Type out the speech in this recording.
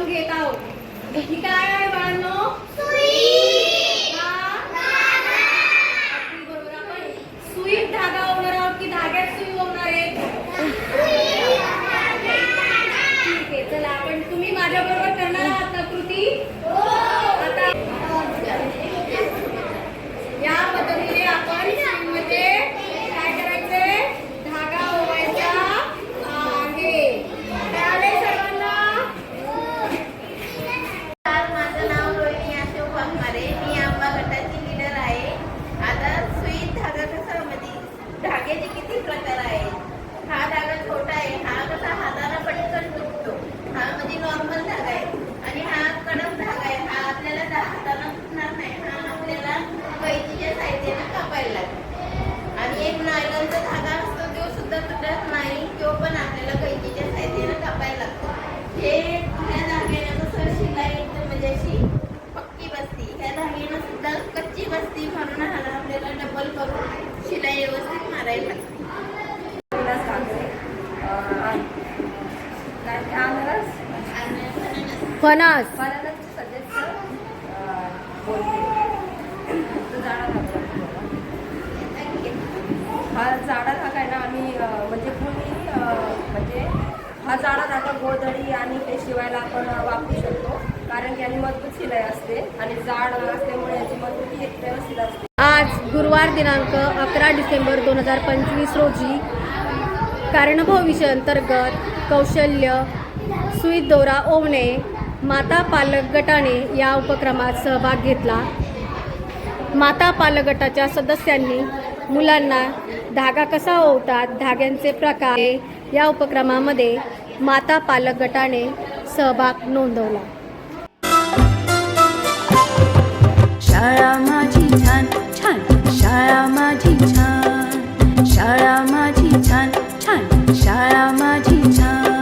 आपण घेत आहोत। ही काय आहे बाळांनो? बरोबर, आपण सुईत धागा ओवणार आहोत की धाग्यात सुई ओवणार आहे? ठीक आहे, चला आपण तुम्ही माझ्या बरोबर करणार आहात ना कृती? आता या पद्धतीने आपण सुईमध्ये काय करायचंय? धागा ओवायचा आहे। कळालंय सर्वांना? माझं नाव रोहिणी अशोक वाघमारे, मी आंबा गटाची लीडर आहे। आता सुईत धागा कसा धाग्याचे किती प्रकार आहेत? हा धागा छोटा आहे, हा कसा हाताला पटकन तुटतो, हा म्हणजे नॉर्मल धागा आहे। आणि हा कडक धागा आहे, हा आपल्याला हाताला तुटणार नाही, हा आपल्याला कैचीच्या साहाय्याने कापायला लागतो। आणि एक नायलॉनचा धागा असतो, तो सुद्धा तुटत नाही, तो पण आपल्याला कैचीच्या साहाय्याने कापायला लागतो। ह्या धाग्याने कसं शिलाई म्हणजे अशी पक्की बसती, ह्या धाग्याने सुद्धा कच्ची बसती, म्हणून ह्याला आपल्याला डबल करून शिलाई व्यवस्थित मारायला लागते। फणस सदस्य बोलते हा जाडा धागा आहे ना, आम्ही म्हणजे कोणी म्हणजे हा जाडा धागा गोधडी आणि ते शिवायला आपण वापरू शकतो, कारण की याची मजबूत शिलाई असते आणि जाड असल्यामुळे याची मजबूती एक व्यवस्थित असते। आज गुरुवार दिनांक 11 डिसेंबर 2025 रोजी कारणभाव विषय अंतर्गत कौशल्य सुईत दोरा ओवणे माता पालक गटाने या उपक्रमात सहभाग घेतला। माता पालक गटाच्या सदस्यांनी मुलांना धागा कसा ओवतात, धाग्यांचे प्रकार या उपक्रमामध्ये माता पालक गटाने सहभाग नोंदवला। शाळा माझी छान छान, शाळा माझी छान, शाळा माझी छान छान, शाळा माझी छान।